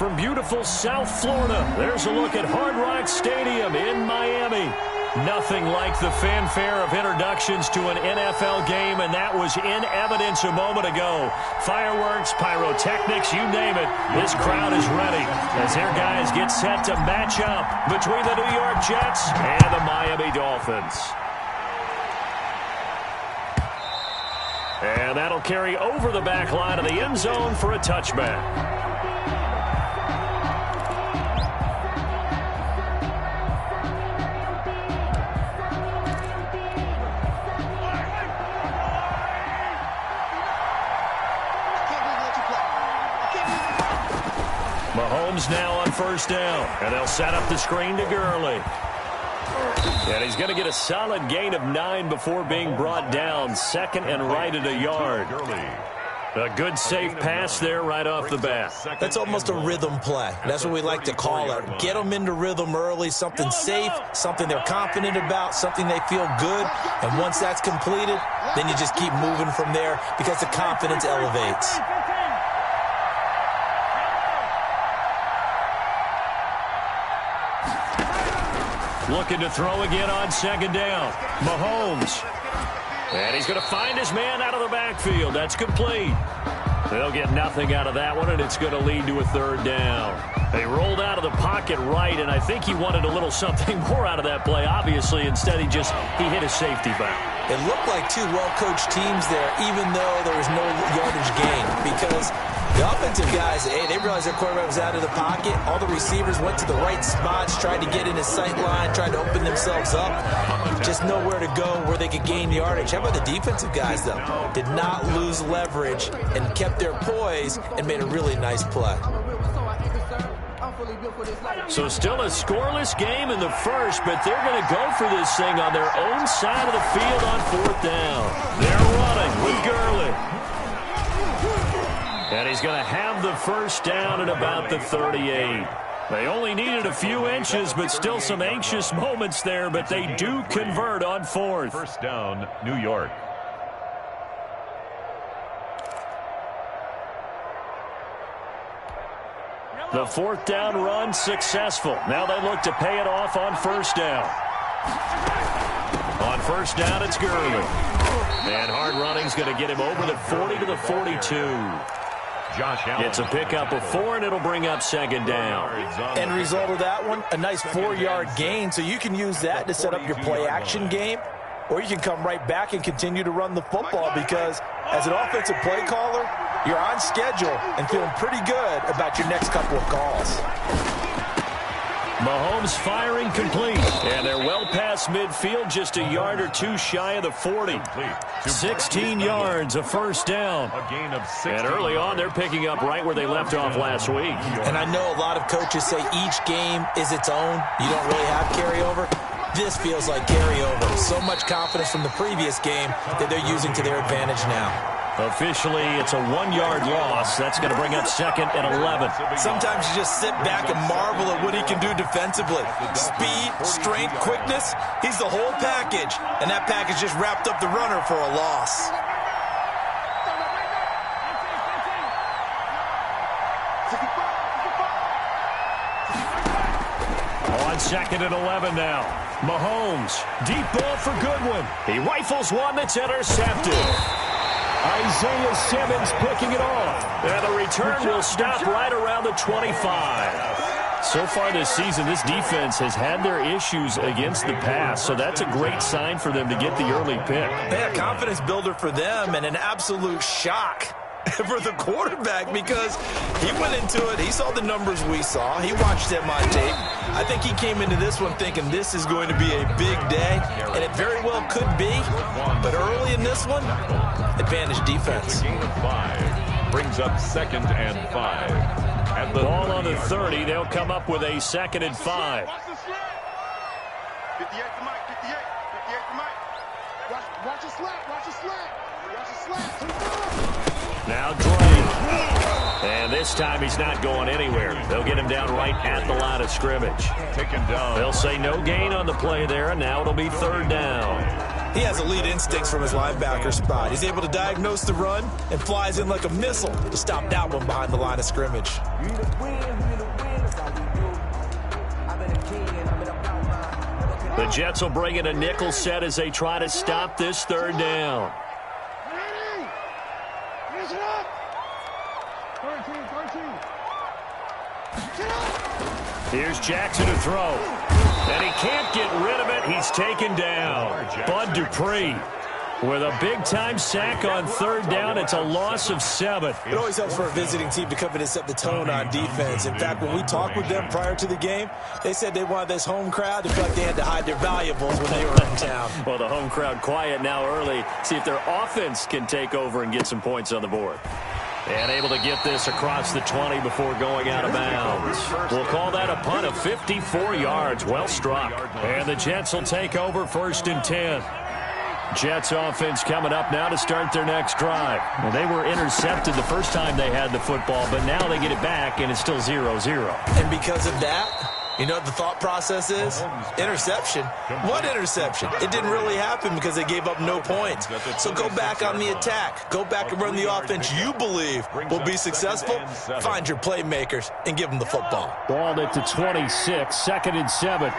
from beautiful South Florida. There's a look at Hard Rock Stadium in Miami. Nothing like the fanfare of introductions to an NFL game, and that was in evidence a moment ago. Fireworks, pyrotechnics, you name it. This crowd is ready as their guys get set to match up between the New York Jets and the Miami Dolphins. And that'll carry over the back line of the end zone for a touchback. Mahomes now on first down, and they'll set up the screen to Gurley. And he's going to get a solid gain of 9 before being brought down, second and right at a yard. A good safe pass there right off the bat. That's almost a rhythm play. That's what we like to call it. Get them into rhythm early, something safe, something they're confident about, something they feel good. And once that's completed, then you just keep moving from there because the confidence elevates. Looking to throw again on second down. Mahomes. And he's going to find his man out of the backfield. That's complete. They'll get nothing out of that one, and it's going to lead to a third down. They rolled out of the pocket right, and I think he wanted a little something more out of that play, obviously. Instead, he hit a safety valve. It looked like two well-coached teams there, even though there was no yardage gain, because the offensive guys, they realized their quarterback was out of the pocket. All the receivers went to the right spots, tried to get in his sight line, tried to open themselves up. Just nowhere to go where they could gain yardage. How about the defensive guys, though? Did not lose leverage and kept their poise and made a really nice play. So still a scoreless game in the first, but they're going to go for this thing on their own side of the field on fourth down. They're running with Gurley. And he's going to have the first down at about the 38. They only needed a few inches, but still some anxious moments there, but they do convert on fourth. First down, New York. The fourth down run successful. Now they look to pay it off on first down. On first down, it's Gurley. And hard running's going to get him over the 40 to the 42. It's a pickup of 4, and it'll bring up second down. End result of that one, a nice 4-yard gain, so you can use that to set up your play-action game, or you can come right back and continue to run the football because as an offensive play caller, you're on schedule and feeling pretty good about your next couple of calls. Mahomes firing complete. And they're well past midfield, just a yard or two shy of the 40. 16 yards, a first down. And early on, they're picking up right where they left off last week. And I know a lot of coaches say each game is its own. You don't really have carryover. This feels like carryover. So much confidence from the previous game that they're using to their advantage now. Officially, it's a 1-yard loss. That's going to bring up second and 11. Sometimes you just sit back and marvel at what he can do defensively. Speed, strength, quickness, he's the whole package. And that package just wrapped up the runner for a loss. On second and 11 now. Mahomes, deep ball for Goodwin. He rifles one that's intercepted. Isaiah Simmons picking it off. And the return will stop right around the 25. So far this season, this defense has had their issues against the pass, so that's a great sign for them to get the early pick. Yeah, confidence builder for them and an absolute shock for the quarterback because he went into it. He saw the numbers we saw. He watched them on tape. I think he came into this one thinking this is going to be a big day, and it very well could be. But early in this one, advantage defense. Gain of 5 brings up second and 5. At the ball on the 30, they'll come up with a second and 5. 58 to Mike, 58 to Mike. Watch your slap, watch your slap. Watch your slap. Now Drake. And this time he's not going anywhere. They'll get him down right at the line of scrimmage. Taken down. They'll say no gain on the play there, and now it'll be third down. He has elite instincts from his linebacker spot. He's able to diagnose the run and flies in like a missile to stop that one behind the line of scrimmage. The Jets will bring in a nickel set as they try to stop this third down. Ready? Raise it up. 13. Get up. Here's Jackson to throw. And he can't get rid of it. He's taken down. Bud Dupree with a big-time sack on third down. It's a loss of 7. It always helps for a visiting team to come in and set the tone on defense. In fact, when we talked with them prior to the game, they said they wanted this home crowd to feel like they had to hide their valuables when they were in town. Well, the home crowd quiet now early. See if their offense can take over and get some points on the board. And able to get this across the 20 before going out of bounds. We'll call that a punt of 54 yards. Well struck. And the Jets will take over 1st and 10. Jets offense coming up now to start their next drive. Well, they were intercepted the first time they had the football, but now they get it back, and it's still 0-0. And because of that, you know what the thought process is? Interception. What interception? It didn't really happen because they gave up no points. So go back on the attack. Go back and run the offense you believe will be successful. Find your playmakers and give them the football. Balled it to 26, 2nd and 7.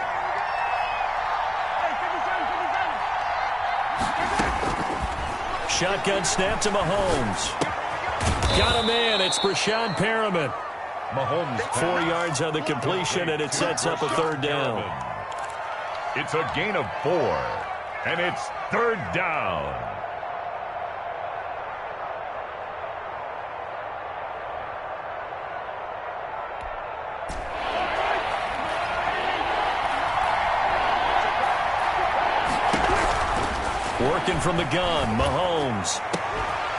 Shotgun snap to Mahomes. Got him in. It's Brashad Perriman. Mahomes 4 yards on the completion, and it sets up a third down. It's a gain of 4, and it's 3rd down. Working from the gun, Mahomes.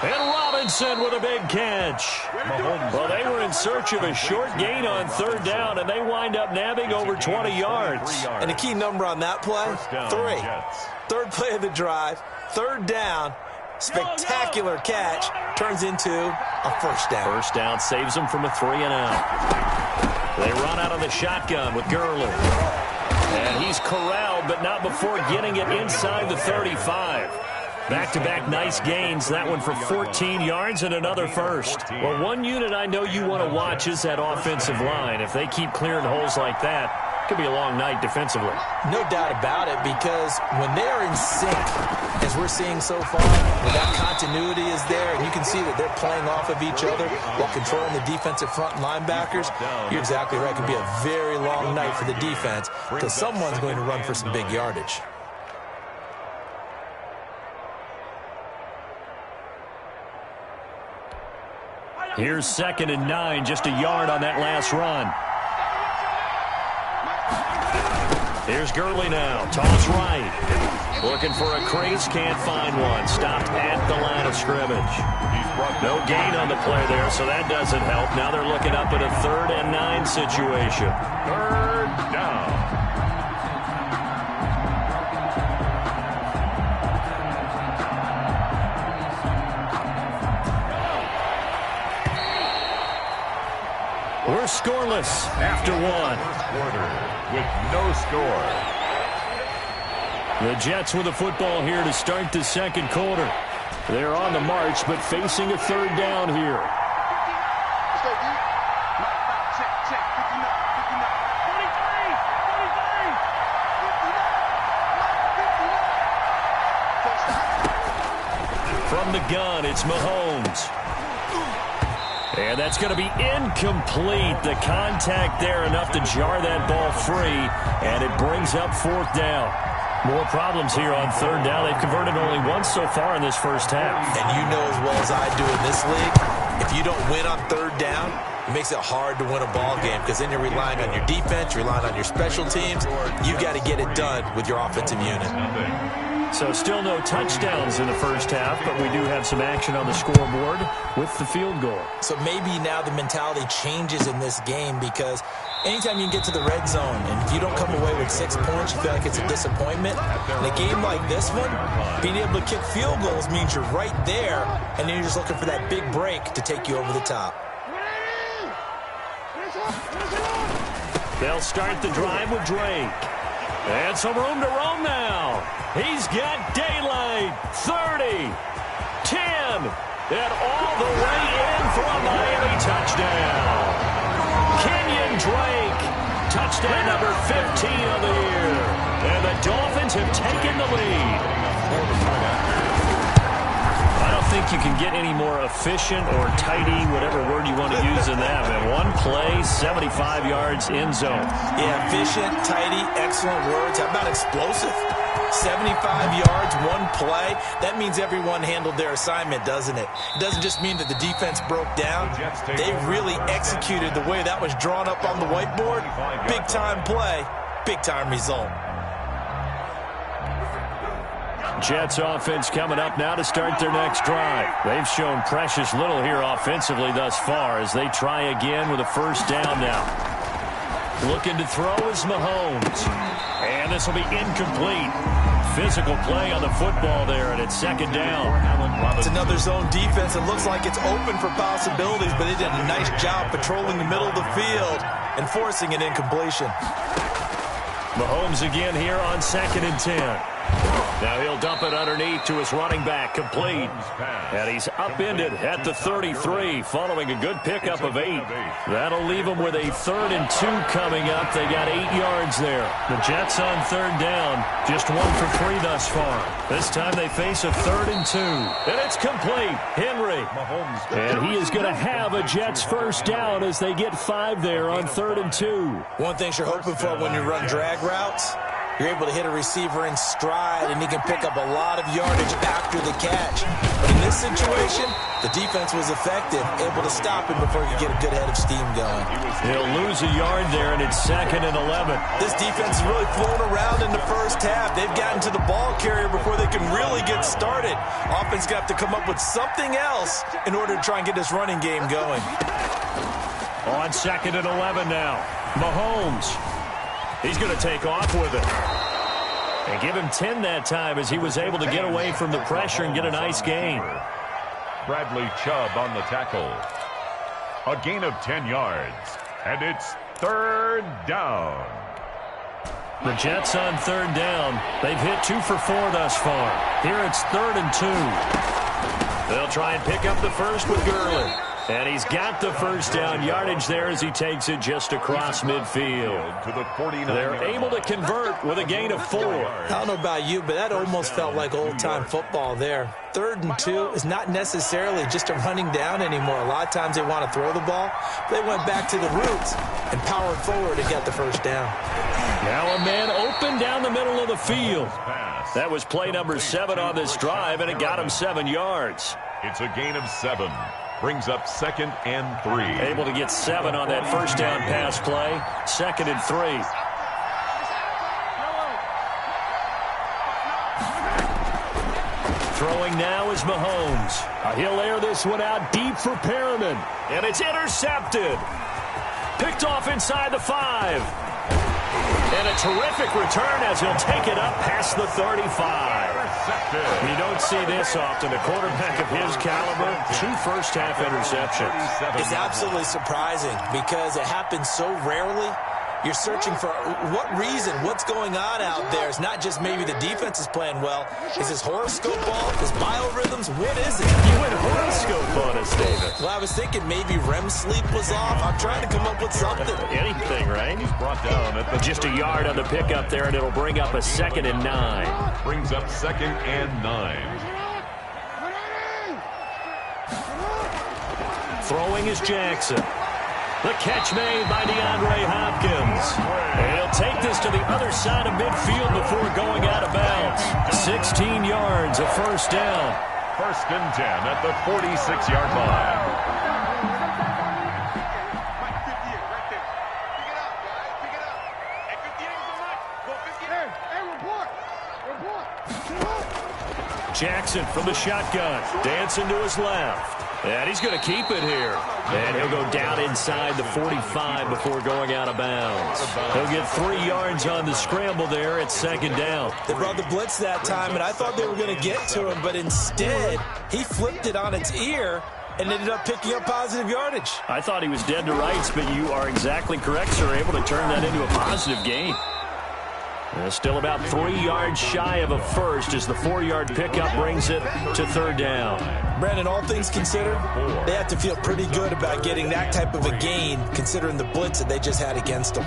And Robinson with a big catch. Mahomes. Well, they were in search of a short gain on third down, and they wind up nabbing over 20 yards. And a key number on that play, 3. Third play of the drive, 3rd down, spectacular catch, turns into a 1st down. 1st down saves them from a 3-and-out. They run out of the shotgun with Gurley. And he's corralled, but not before getting it inside the 35. Back-to-back nice gains, that one for 14 yards and another 1st. Well, one unit I know you want to watch is that offensive line. If they keep clearing holes like that, it could be a long night defensively. No doubt about it, because when they're in sync, as we're seeing so far, when that continuity is there, and you can see that they're playing off of each other while controlling the defensive front linebackers, you're exactly right. It could be a very long night for the defense because someone's going to run for some big yardage. Here's 2nd and 9, just a yard on that last run. Here's Gurley now, toss right. Looking for a crease, can't find one. Stopped at the line of scrimmage. No gain on the play there, so that doesn't help. Now they're looking up at a 3rd and 9 situation. 3rd down. We're scoreless after 1. Quarter with no score. The Jets with the football here to start the 2nd quarter. They're on the march, but facing a 3rd down here. Let's go, D. Check. 59. 59. From the gun, it's Mahomes. And that's going to be incomplete. The contact there enough to jar that ball free, and it brings up 4th down. More problems here on 3rd down. They've converted only once so far in this first half. And you know as well as I do in this league, if you don't win on 3rd down, it makes it hard to win a ball game because then you're relying on your defense, you're relying on your special teams. You've got to get it done with your offensive unit. So still no touchdowns in the first half, but we do have some action on the scoreboard with the field goal. So maybe now the mentality changes in this game because anytime you can get to the red zone and if you don't come away with 6 points, you feel like it's a disappointment. In a game like this one, being able to kick field goals means you're right there, and then you're just looking for that big break to take you over the top. They'll start the drive with Drake. And some room to roam now. down. He's got daylight. 30, 10, and all the way in for a Miami touchdown. Kenyon Drake, touchdown number 15 of the year. And the Dolphins have taken the lead. I don't think you can get any more efficient or tidy, whatever word you want to use in that, man. One play, 75 yards in zone. Yeah, efficient, tidy, excellent words. How about explosive? 75 yards, one play. That means everyone handled their assignment, doesn't it? It doesn't just mean that the defense broke down. They really executed the way that was drawn up on the whiteboard. Big-time play, big-time result. Jets offense coming up now to start their next drive. They've shown precious little here offensively thus far as they try again with a first down now. Looking to throw is Mahomes. And this will be incomplete. Physical play on the football there, and it's second down. It's another zone defense. It looks like it's open for possibilities, but they did a nice job patrolling the middle of the field and forcing an incompletion. Mahomes again here on 2nd and 10. Now he'll dump it underneath to his running back, complete. And he's upended at the 33, following a good pickup of 8. That'll leave him with a 3rd and 2 coming up. They got 8 yards there. The Jets on 3rd down, just 1 for 3 thus far. This time they face a 3rd and 2. And it's complete. Henry. And he is going to have a Jets first down as they get 5 there on 3rd and 2. One thing you're hoping for when you run drag routes, you're able to hit a receiver in stride, and he can pick up a lot of yardage after the catch. But in this situation, the defense was effective, able to stop him before he could get a good head of steam going. He'll lose a yard there, and it's 2nd and 11. This defense has really flown around in the first half. They've gotten to the ball carrier before they can really get started. Offense got to come up with something else in order to try and get this running game going. On 2nd and 11 now, Mahomes. He's going to take off with it. And give him 10 that time as he was able to get away from the pressure and get a nice gain. Bradley Chubb on the tackle. A gain of 10 yards. And it's 3rd down. The Jets on 3rd down. They've hit 2 for 4 thus far. Here it's 3rd and 2. They'll try and pick up the first with Gurley. And he's got the first down yardage there as he takes it just across midfield. To the 49. They're able to convert with a gain of 4. I don't know about you, but that almost felt like old-time football there. 3rd and 2 is not necessarily just a running down anymore. A lot of times they want to throw the ball. They went back to the roots and powered forward and got the first down. Now a man open down the middle of the field. That was play number 7 on this drive, and it got him 7 yards. It's a gain of 7. Brings up 2nd and 3. Able to get 7 on that first down pass play. 2nd and 3. Throwing now is Mahomes. He'll air this one out deep for Perriman. And it's intercepted. Picked off inside the 5. And a terrific return as he'll take it up past the 35. You don't see this often. A quarterback of his caliber, 2 first-half interceptions. It's absolutely surprising because it happens so rarely. You're searching for what reason, what's going on out there. It's not just maybe the defense is playing well. Is this horoscope ball? Is biorhythms? What is it? You went horoscope on us, David. Well, I was thinking maybe REM sleep was off. I'm trying to come up with something. Anything, right? He's brought down at the Just a yard on the pickup there, and it'll bring up a 2nd and 9. brings up 2nd and 9. Throwing is Jackson. The catch made by DeAndre Hopkins. And he'll take this to the other side of midfield before going out of bounds. 16 yards, a first down. 1st and 10 at the 46-yard line. Jackson from the shotgun. Dancing to his left. And he's going to keep it here. And he'll go down inside the 45 before going out of bounds. He'll get 3 yards on the scramble there at 2nd down. They brought the blitz that time, and I thought they were going to get to him, but instead, he flipped it on its ear and ended up picking up positive yardage. I thought he was dead to rights, but you are exactly correct, sir. Able to turn that into a positive gain. Still about 3 yards shy of a first as the 4-yard pickup brings it to third down. Brandon, all things considered, they have to feel pretty good about getting that type of a gain considering the blitz that they just had against them.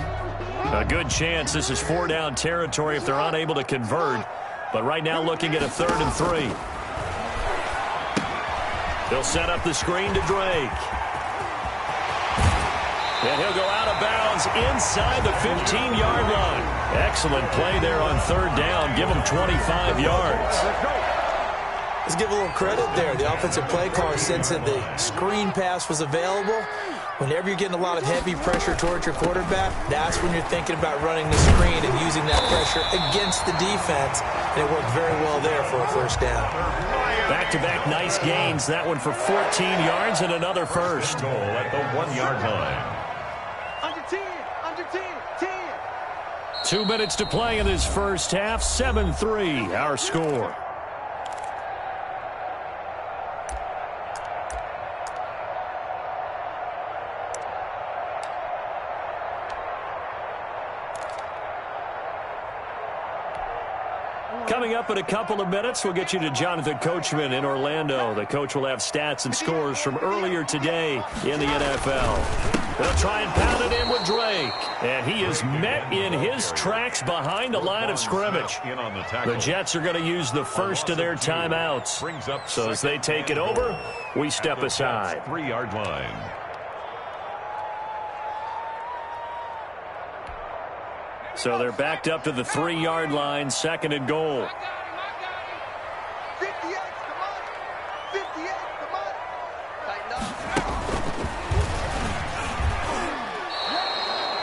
A good chance this is 4-down territory if they're unable to convert. But right now looking at a 3rd and 3. They'll set up the screen to Drake. And he'll go out of bounds inside the 15-yard line. Excellent play there on 3rd down. Give him 25 yards. Let's give a little credit there. The offensive play caller said that the screen pass was available. Whenever you're getting a lot of heavy pressure towards your quarterback, that's when you're thinking about running the screen and using that pressure against the defense. And it worked very well there for a 1st down. Back-to-back nice gains. That one for 14 yards and another first. Goal at the 1-yard line. Under 10, under 10, 10. 2 minutes to play in this first half. 7-3 our score. Coming up in a couple of minutes, we'll get you to Jonathan Coachman in Orlando. The coach will have stats and scores from earlier today in the NFL. They'll try and pound it in with Drake. And he is met in his tracks behind the line of scrimmage. The Jets are going to use the first of their timeouts. So as they take it over, we step aside. 3-yard line. So they're backed up to the 3-yard line, 2nd and goal. 58, come on. 58, come on. Tighten up.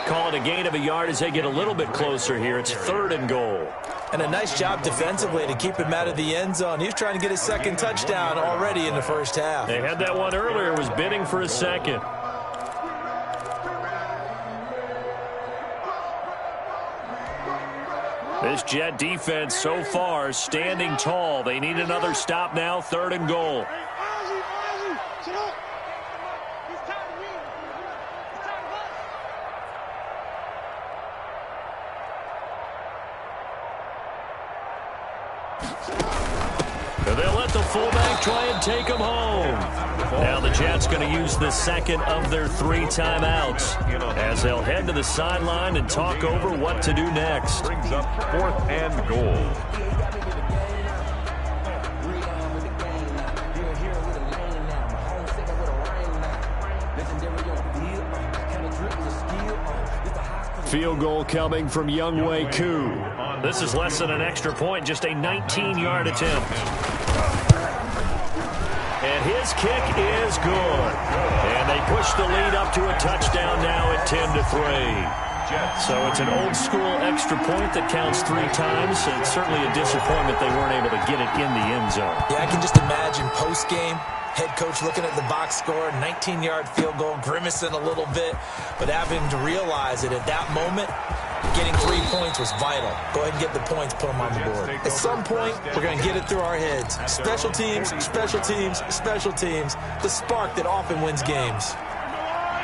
Call it a gain of a yard as they get a little bit closer here. It's 3rd and goal. And a nice job defensively to keep him out of the end zone. He was trying to get his 2nd touchdown already in the first half. They had that one earlier, was bidding for a 2nd. This Jet defense so far standing tall. They need another stop now. 3rd and goal. They'll let the fullback try and take him home. Now the Jets going to use the 2nd of their 3 timeouts as they'll head to the sideline and talk over what to do next. Brings up 4th and goal. Field goal coming from Younghoe Koo. This is less than an extra point, just a 19-yard attempt. And his kick is good. And they push the lead up to a touchdown now at 10-3. So it's an old-school extra point that counts 3 times. It's certainly a disappointment they weren't able to get it in the end zone. Yeah, I can just imagine post-game, head coach looking at the box score, 19-yard field goal, grimacing a little bit, but having to realize that at that moment, getting 3 points was vital. Go ahead and get the points, put them on the board. At some point, we're going to get it through our heads. Special teams, special teams, special teams. The spark that often wins games.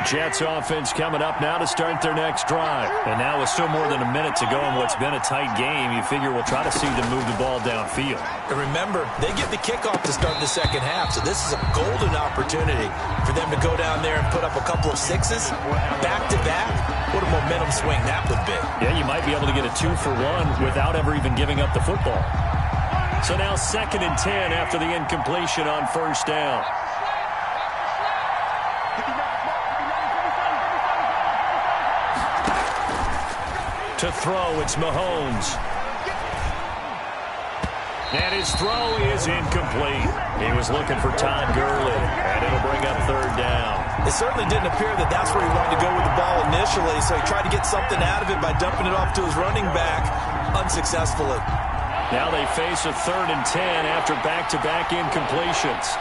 Jets offense coming up now to start their next drive. And now with still more than a minute to go in what's been a tight game, you figure we'll try to see them move the ball downfield. And remember, they get the kickoff to start the second half, so this is a golden opportunity for them to go down there and put up a couple of 6s back-to-back. What a momentum swing that would be. Yeah, you might be able to get a 2-for-1 without ever even giving up the football. So now 2nd and 10 after the incompletion on 1st down. To throw, it's Mahomes. And his throw is incomplete. He was looking for Todd Gurley, and it'll bring up 3rd down. It certainly didn't appear that that's where he wanted to go with the ball initially, so he tried to get something out of it by dumping it off to his running back unsuccessfully. Now they face a 3rd and 10 after back-to-back incompletions.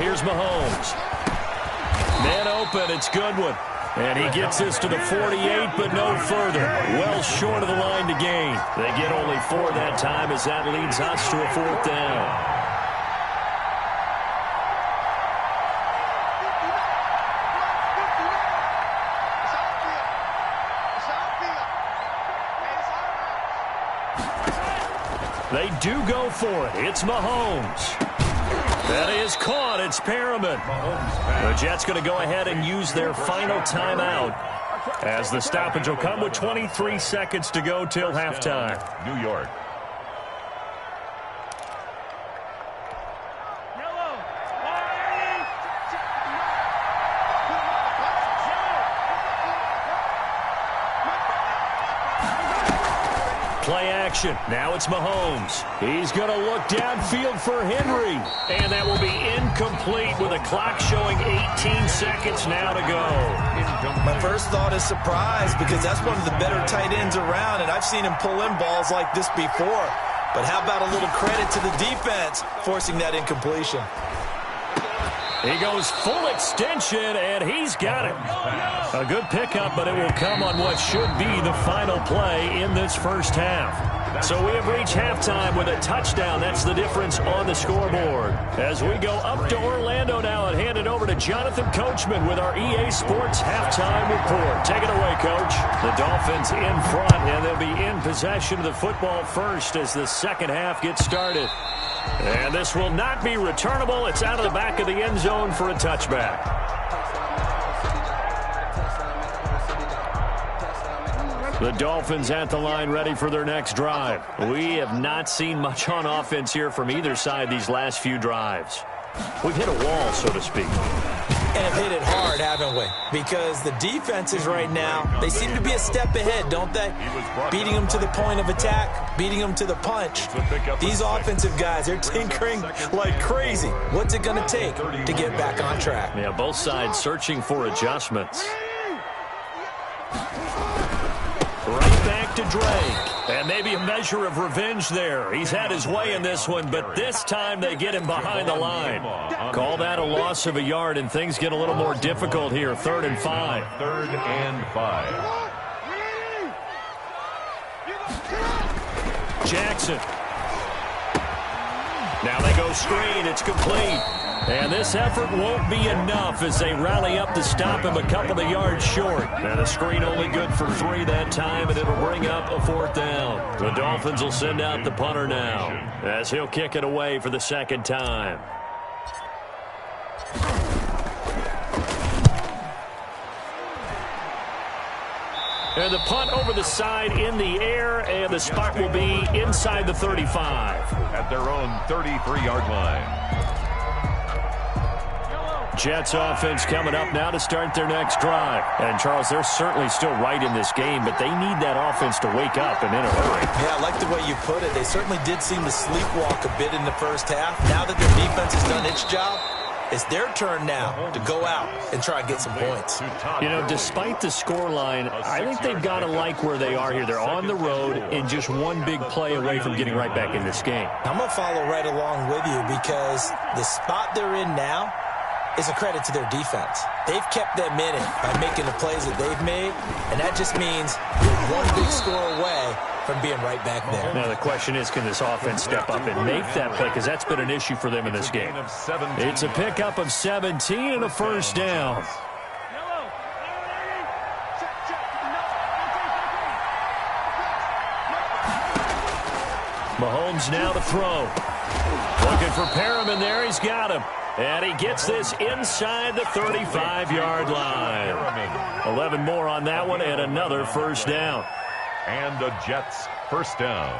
Here's Mahomes. Man open, it's Goodwin. And he gets this to the 48, but no further. Well short of the line to gain. They get only 4 that time as that leads us to a 4th down. They do go for it. It's Mahomes. That is caught. It's Perriman. The Jets going to go ahead and use their final timeout as the stoppage will come with 23 seconds to go till halftime. New York. Play action. Now it's Mahomes. He's going to look downfield for Henry. And that will be incomplete with a clock showing 18 seconds now to go. My first thought is surprise because that's one of the better tight ends around, and I've seen him pull in balls like this before. But how about a little credit to the defense forcing that incompletion? He goes full extension, and he's got it. A good pickup, but it will come on what should be the final play in this first half. So we have reached halftime with a touchdown. That's the difference on the scoreboard. As we go up to Orlando now and hand it over to Jonathan Coachman with our EA Sports Halftime Report. Take it away, Coach. The Dolphins in front, and they'll be in possession of the football first as the second half gets started. And this will not be returnable. It's out of the back of the end zone for a touchback. The Dolphins at the line ready for their next drive. We have not seen much on offense here from either side these last few drives. We've hit a wall, so to speak. And have hit it hard, haven't we? Because the defenses right now, they seem to be a step ahead, don't they? Beating them to the point of attack, beating them to the punch. These offensive guys, they're tinkering like crazy. What's it going to take to get back on track? Yeah, both sides searching for adjustments. Right back to Drake. And maybe a measure of revenge there. He's had his way in this one, but this time they get him behind the line. Call that a loss of a yard, and things get a little more difficult here. 3rd and 5. 3rd and 5. Jackson. Now they go screen. It's complete. And this effort won't be enough as they rally up to stop him a couple of yards short. Now the screen only good for 3 that time, and it'll bring up a 4th down. The Dolphins will send out the punter now as he'll kick it away for the second time. And the punt over the side in the air, and the spot will be inside the 35. At their own 33-yard line. Jets offense coming up now to start their next drive. And, Charles, they're certainly still right in this game, but they need that offense to wake up and in a hurry. Yeah, I like the way you put it. They certainly did seem to sleepwalk a bit in the first half. Now that their defense has done its job, it's their turn now to go out and try and get some points. You know, despite the scoreline, I think they've got to like where they are here. They're on the road and just one big play away from getting right back in this game. I'm going to follow right along with you because the spot they're in now is a credit to their defense. They've kept them in it by making the plays that they've made, and that just means you're one big score away from being right back there. Now the question is, can this offense step up and make that play? Because that's been an issue for them in this game. It's a pickup of 17 and a 1st down. Mahomes now to throw. Looking for Perriman there. He's got him. And he gets this inside the 35-yard line. 11 more on that one and another 1st down. And the Jets' 1st down.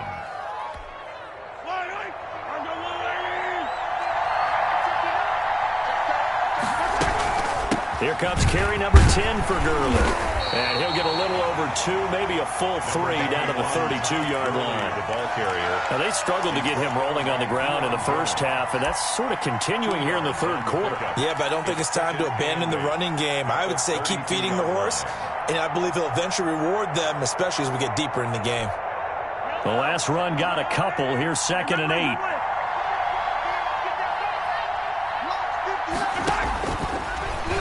Here comes carry number 10 for Gurley. And he'll get a little over 2, maybe a full 3 down to the 32-yard line. The ball carrier. Now, they struggled to get him rolling on the ground in the first half, and that's sort of continuing here in the 3rd quarter. Yeah, but I don't think it's time to abandon the running game. I would say keep feeding the horse, and I believe he'll eventually reward them, especially as we get deeper in the game. The last run got a couple. Here's 2nd and 8.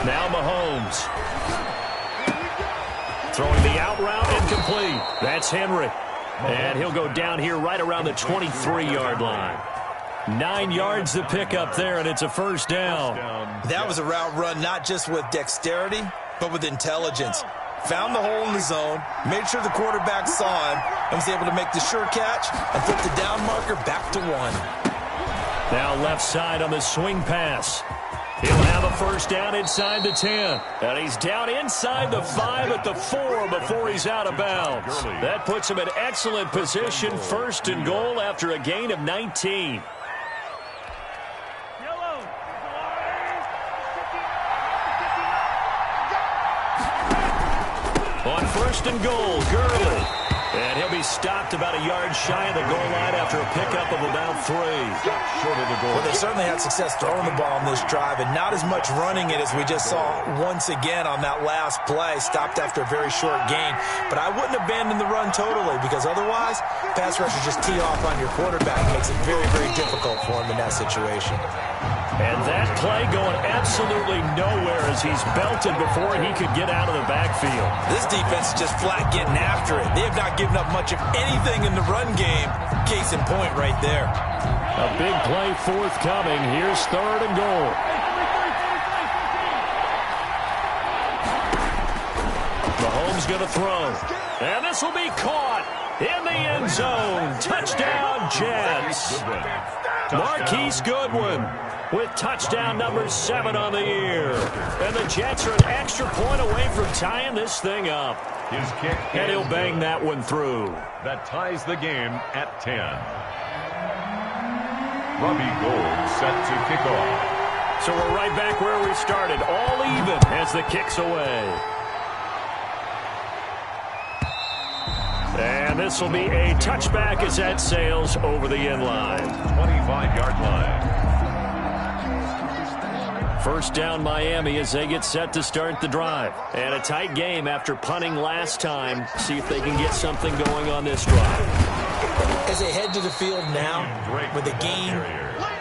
Now Mahomes. Throwing the out route incomplete. That's Henry. And he'll go down here right around the 23-yard line. 9 yards to pick up there, and it's a 1st down. That was a route run not just with dexterity, but with intelligence. found the hole in the zone, made sure the quarterback saw him, and was able to make the sure catch and flip the down marker back to 1. Now left side on the swing pass. He'll have a first down inside the 10. And he's down inside the 5 at the 4 before he's out of bounds. That puts him in excellent position, first and goal after a gain of 19. On first and goal, Gurley. And he'll be stopped about a yard shy of the goal line after a pickup of about 3. Short of the goal. Well, they certainly had success throwing the ball on this drive, and not as much running it as we just saw once again on that last play. Stopped after a very short gain. But I wouldn't abandon the run totally, because otherwise, pass rushers just tee off on your quarterback. It makes it very, very difficult for him in that situation. And that play going absolutely nowhere as he's belted before he could get out of the backfield. This defense is just flat getting after it. They have not given up much of anything in the run game. Case in point right there. A big play forthcoming. Here's third and goal. Mahomes going to throw. And this will be caught in the end zone. Touchdown, Jets. Marquise Goodwin with touchdown number 7 on the year. And the Jets are an extra point away from tying this thing up. His kick. And he'll bang that one through. That ties the game at 10. Robbie Gould set to kick off. So we're right back where we started, all even as the kick's away. And this will be a touchback as that sails over the end line. 25-yard line. First down Miami as they get set to start the drive. And a tight game after punting last time. See if they can get something going on this drive. As they head to the field now, with the game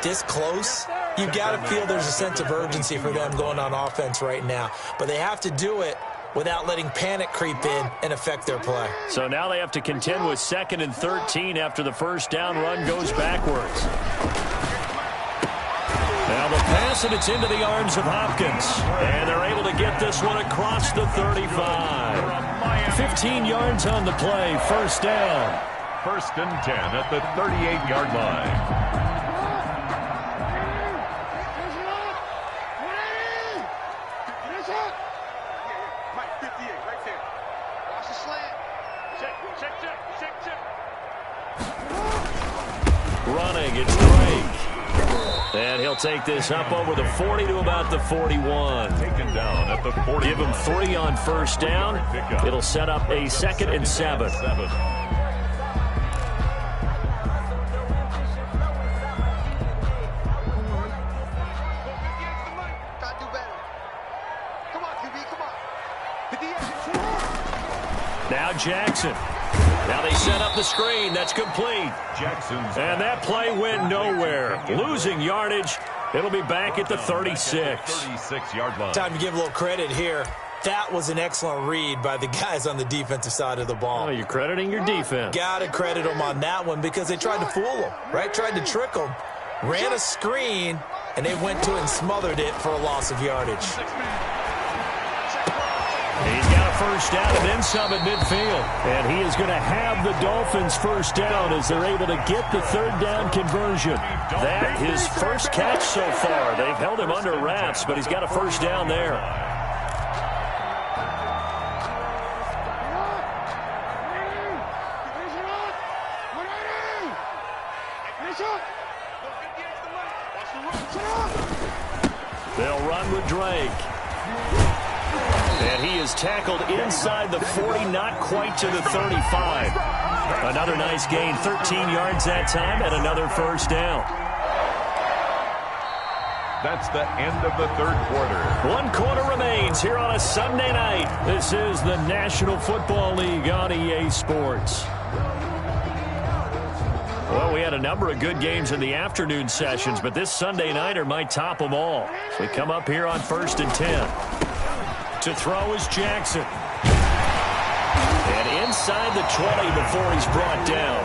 this close, you've got to feel there's a sense of urgency for them going on offense right now. But they have to do it without letting panic creep in and affect their play. So now they have to contend with 2nd and 13 after the first down run goes backwards. Now the pass, and it's into the arms of Hopkins. And they're able to get this one across the 35. 15 yards on the play, first down. First and 10 at the 38-yard line. Running, it's Drake. And he'll take this up over the 40 to about the 41. Taken down at the 40. Give him 3 on first down. It'll set up a 2nd and 7. Now Jackson. Now they set up the screen. That's complete. Jackson's and that play went nowhere. Losing yardage. It'll be back at the 36. 36-yard line. Time to give a little credit here. That was an excellent read by the guys on the defensive side of the ball. Oh, you're crediting your defense. Got to credit them on that one because they tried to fool them, right? Tried to trick them. Ran a screen, and they went to it and smothered it for a loss of yardage. He's got a first down and then some at midfield. And he is going to have the Dolphins first down as they're able to get the third down conversion. That his first catch so far. They've held him under wraps, but he's got a first down there. They'll run with Drake. And he is tackled inside the 40, not quite to the 35. Another nice gain, 13 yards that time, and another first down. That's the end of the third quarter. 1 quarter remains here on a Sunday night. This is the National Football League on EA Sports. Well, we had a number of good games in the afternoon sessions, but this Sunday nighter might top them all. So we come up here on 1st and 10. To throw is Jackson. And inside the 20 before he's brought down.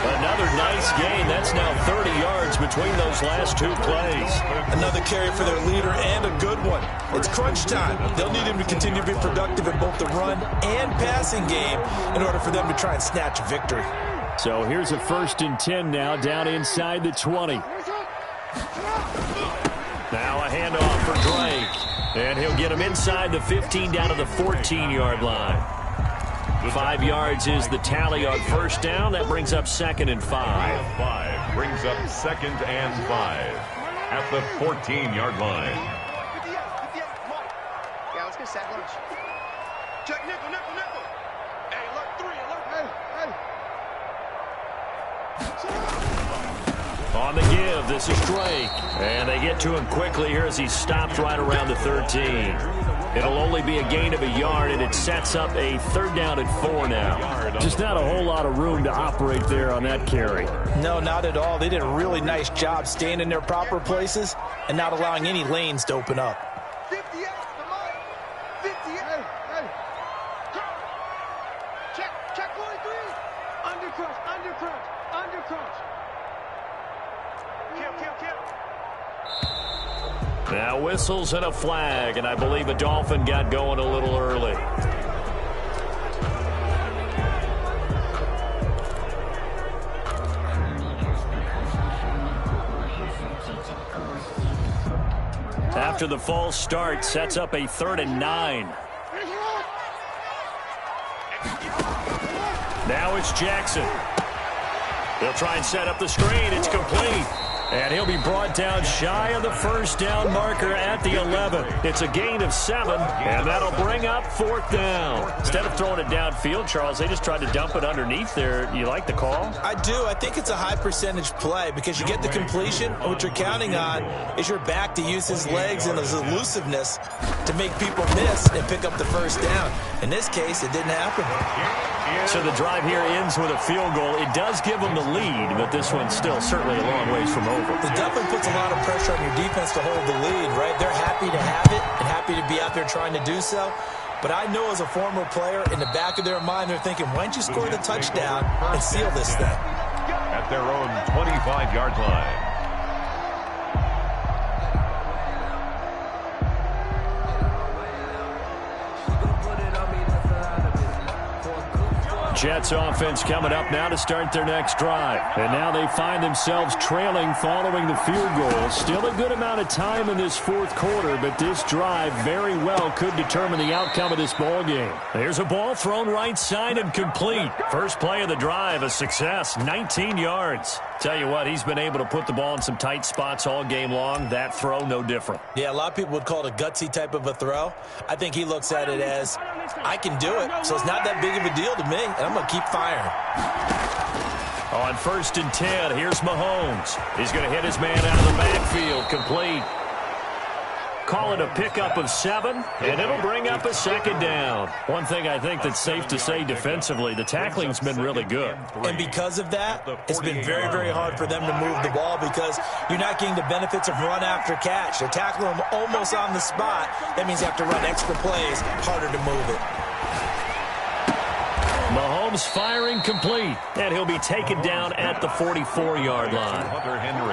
Another nice gain. That's now 30 yards between those last two plays. Another carry for their leader and a good one. It's crunch time. They'll need him to continue to be productive in both the run and passing game in order for them to try and snatch a victory. So here's a 1st and 10 now, down inside the 20. Now a handoff for Drake. And he'll get him inside the 15 down to the 14-yard line. 5 yards is the tally on 1st down. That brings up 2nd and 5. Brings up 2nd and 5 at the 14-yard line. Yeah, let's get sack lunch. Check nickel, nickel, nickel. Hey, alert 3, alert. Hey. On the give, this is Drake. And they get to him quickly here as he's stopped right around the 13. It'll only be a gain of a yard, and it sets up a 3rd down and 4 now. Just not a whole lot of room to operate there on that carry. No, not at all. They did a really nice job staying in their proper places and not allowing any lanes to open up. 58, come on. 58. Hey. Check 43. Undercrunch. Kill. Now whistles and a flag, and I believe a Dolphin got going a little early. After the false start, sets up a 3rd and 9. Now it's Jackson. They'll try and set up the screen. It's complete. And he'll be brought down shy of the 1st down marker at the 11. It's a gain of 7, and that'll bring up 4th down. Instead of throwing it downfield, Charles, they just tried to dump it underneath there. You like the call? I do. I think it's a high percentage play because you get the completion. What you're counting on is your back to use his legs and his elusiveness to make people miss and pick up the 1st down. In this case, it didn't happen. So the drive here ends with a field goal. It does give them the lead, but this one's still certainly a long ways from over. It definitely puts a lot of pressure on your defense to hold the lead, right? They're happy to have it and happy to be out there trying to do so. But I know as a former player, in the back of their mind, they're thinking, why don't you score the touchdown and seal this thing? At their own 25-yard line. Jets offense coming up now to start their next drive. And now they find themselves trailing following the field goal. Still a good amount of time in this 4th quarter, but this drive very well could determine the outcome of this ball game. There's a ball thrown right side and complete. First play of the drive, a success, 19 yards. Tell you what, he's been able to put the ball in some tight spots all game long. That throw, no different. Yeah, a lot of people would call it a gutsy type of a throw. I think he looks at it as, I can do it, so it's not that big of a deal to me, and I'm going to keep firing. On 1st and 10, here's Mahomes. He's going to hit his man out of the backfield, complete. Call it a pickup of 7, and it'll bring up a 2nd down. One thing I think that's safe to say defensively, the tackling's been really good. And because of that, it's been very, very hard for them to move the ball because you're not getting the benefits of run after catch. They're tackling them almost on the spot. That means you have to run extra plays, harder to move it. Mahomes firing complete, and he'll be taken down at the 44-yard line.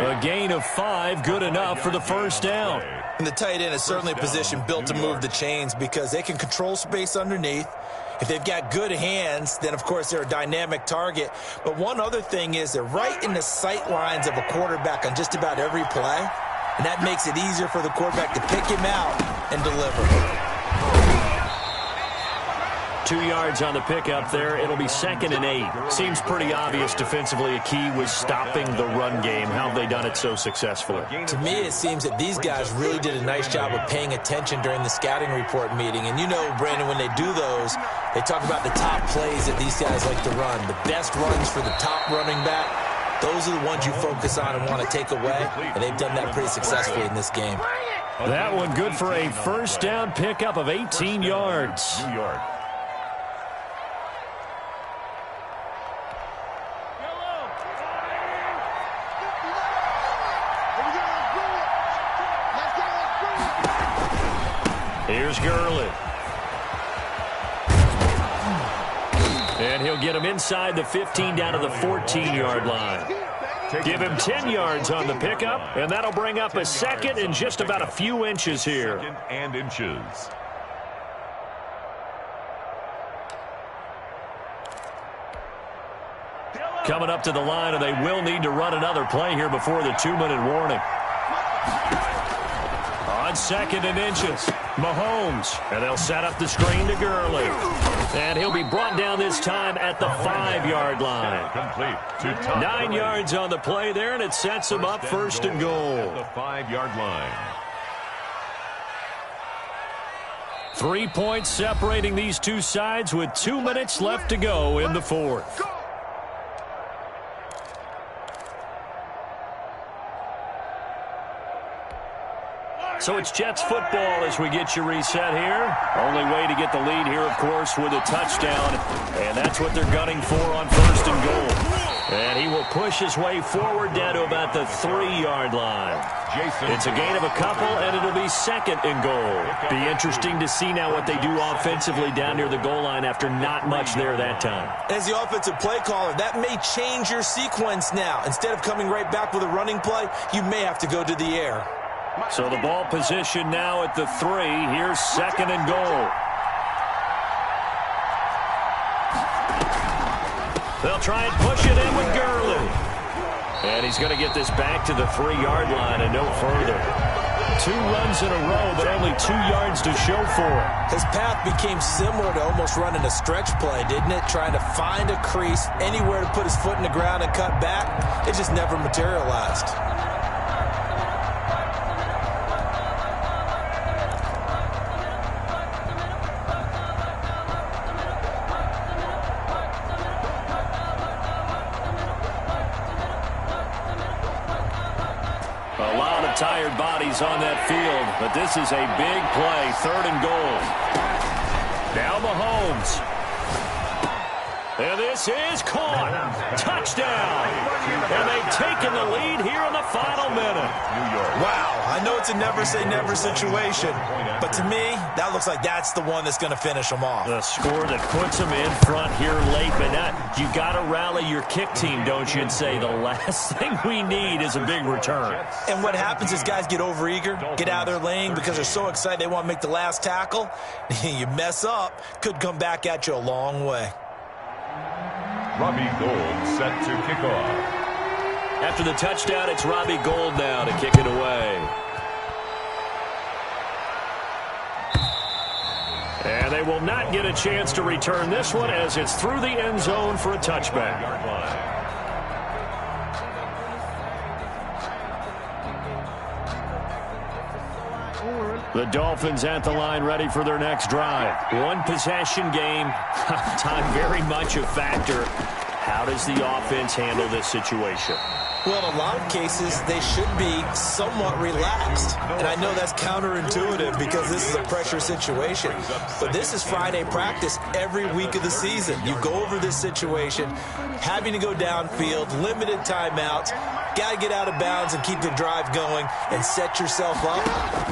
A gain of 5, good enough for the 1st down. And the tight end is certainly a position built to move the chains because they can control space underneath. If they've got good hands, then, of course, they're a dynamic target. But one other thing is they're right in the sight lines of a quarterback on just about every play, and that makes it easier for the quarterback to pick him out and deliver. 2 yards on the pickup there. It'll be 2nd and 8. Seems pretty obvious defensively a key was stopping the run game. How have they done it so successfully? To me, it seems that these guys really did a nice job of paying attention during the scouting report meeting. And you know, Brandon, when they do those, they talk about the top plays that these guys like to run. The best runs for the top running back. Those are the ones you focus on and want to take away. And they've done that pretty successfully in this game. That one good for a 1st down pickup of 18 yards. New York. Here's Gurley. And he'll get him inside the 15 down to the 14-yard line. Give him 10 yards on the pickup, and that'll bring up a second and just about a few inches here. Second and inches. Coming up to the line, and they will need to run another play here before the 2-minute warning. On second and inches, Mahomes, and they'll set up the screen to Gurley. And he'll be brought down this time at the 5-yard line. Complete to 9 yards on the play there, and it sets him up first and goal. At the 5-yard line. 3 points separating these two sides with 2 minutes left to go in the fourth. So it's Jets football as we get you reset here. Only way to get the lead here, of course, with a touchdown. And that's what they're gunning for on first and goal. And he will push his way forward down to about the 3-yard line. It's a gain of a couple, and it'll be second and goal. Be interesting to see now what they do offensively down near the goal line after not much there that time. As the offensive play caller, that may change your sequence now. Instead of coming right back with a running play, you may have to go to the air. So the ball position now at the 3. Here's second and goal. They'll try and push it in with Gurley. And he's going to get this back to the 3-yard line and no further. 2 runs in a row, but only 2 yards to show for it. His path became similar to almost running a stretch play, didn't it? Trying to find a crease, anywhere to put his foot in the ground and cut back. It just never materialized. Tired bodies on that field, but this is a big play, third and goal. Now Mahomes. And this is caught. Touchdown. And they've taken the lead here in the final minute. Wow, I know it's a never-say-never situation, but to me, that looks like that's the one that's going to finish them off. The score that puts them in front here late, but you got to rally your kick team, don't you, and say the last thing we need is a big return. And what happens is guys get overeager, get out of their lane because they're so excited they want to make the last tackle. You mess up, could come back at you a long way. Robbie Gould set to kick off. After the touchdown, it's Robbie Gould now to kick it away. And they will not get a chance to return this one as it's through the end zone for a touchback. The Dolphins at the line ready for their next drive. One possession game. Time very much a factor. How does the offense handle this situation? Well, in a lot of cases, they should be somewhat relaxed. And I know that's counterintuitive because this is a pressure situation. But this is Friday practice every week of the season. You go over this situation, having to go downfield, limited timeouts, got to get out of bounds and keep the drive going and set yourself up.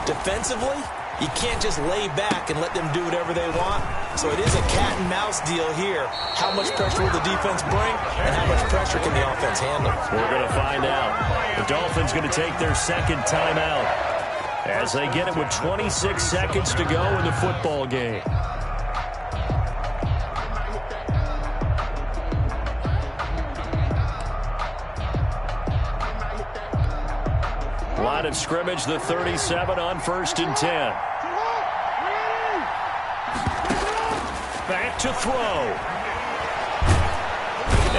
Defensively, you can't just lay back and let them do whatever they want. So it is a cat and mouse deal here. How much pressure will the defense bring and how much pressure can the offense handle? We're going to find out. The Dolphins going to take their second timeout as they get it with 26 seconds to go in the football game. Line of scrimmage, the 37 on 1st and 10. Back to throw.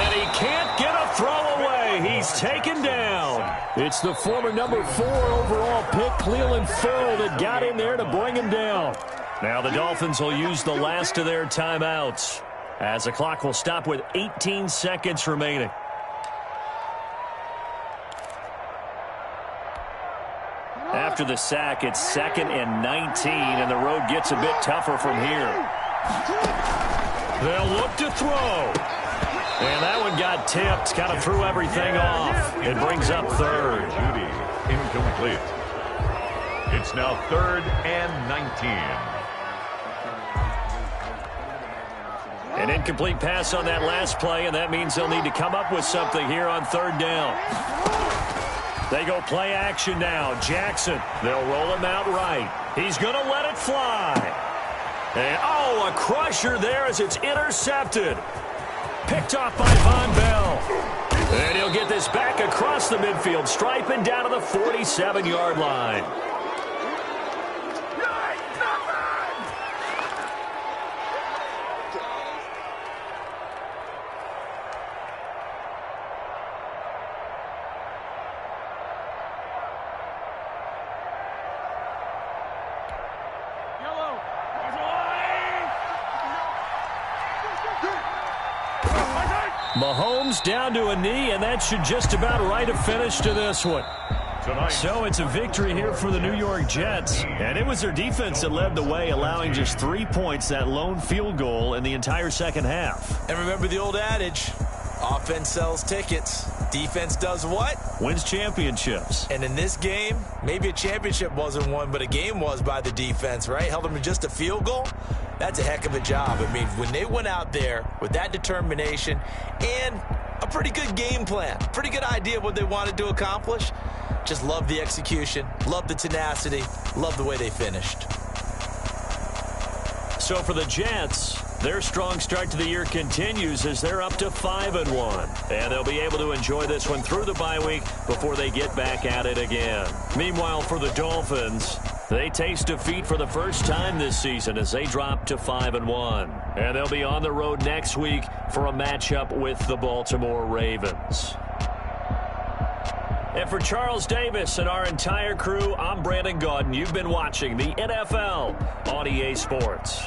And he can't get a throw away. He's taken down. It's the former number 4 overall pick, Cleveland Ferrell, that got in there to bring him down. Now the Dolphins will use the last of their timeouts as the clock will stop with 18 seconds remaining. After the sack, it's 2nd and 19, and the road gets a bit tougher from here. They'll look to throw. And that one got tipped, kind of threw everything off. It brings up 3rd. Judy, incomplete. It's now 3rd and 19. An incomplete pass on that last play, and that means they'll need to come up with something here on third down. They go play action now. Jackson, they'll roll him out right. He's going to let it fly. And, oh, a crusher there as it's intercepted. Picked off by Von Bell. And he'll get this back across the midfield stripe and down to the 47-yard line. Mahomes down to a knee, and that should just about write a finish to this one. So it's a victory here for the New York Jets, and it was their defense that led the way, allowing just 3 points, that lone field goal in the entire second half. And remember the old adage, offense sells tickets. Defense does what? Wins championships. And in this game, maybe a championship wasn't won, but a game was by the defense, right? Held them to just a field goal. That's a heck of a job. I mean, when they went out there with that determination and a pretty good game plan, pretty good idea of what they wanted to accomplish, just love the execution, love the tenacity, love the way they finished. So for the Jets, their strong start to the year continues as they're up to 5-1. And they'll be able to enjoy this one through the bye week before they get back at it again. Meanwhile, for the Dolphins, they taste defeat for the first time this season as they drop to 5-1. And they'll be on the road next week for a matchup with the Baltimore Ravens. And for Charles Davis and our entire crew, I'm Brandon Gaudin. You've been watching the NFL on EA Sports.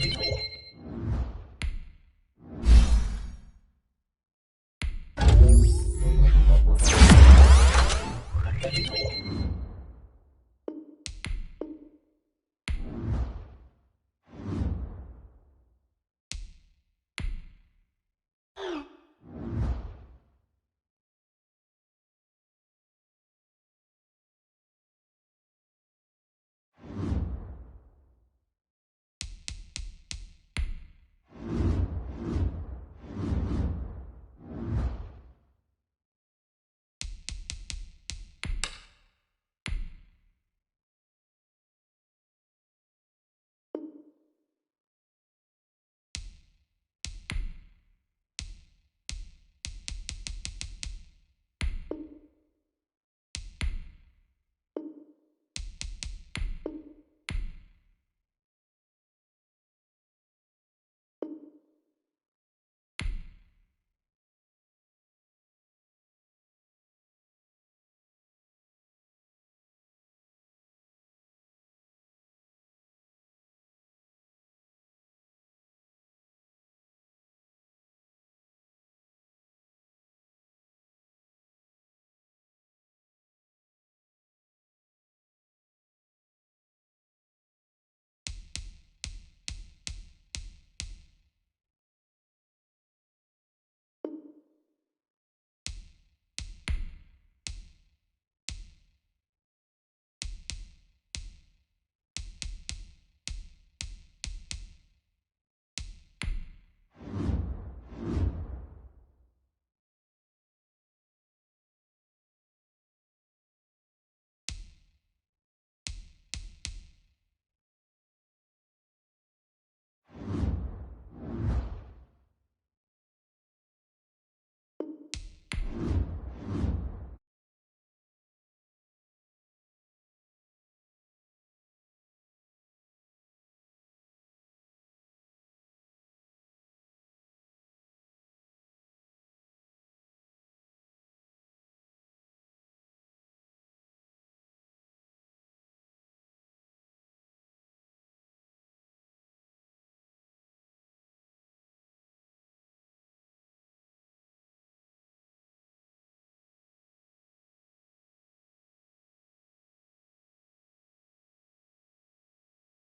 Thank you.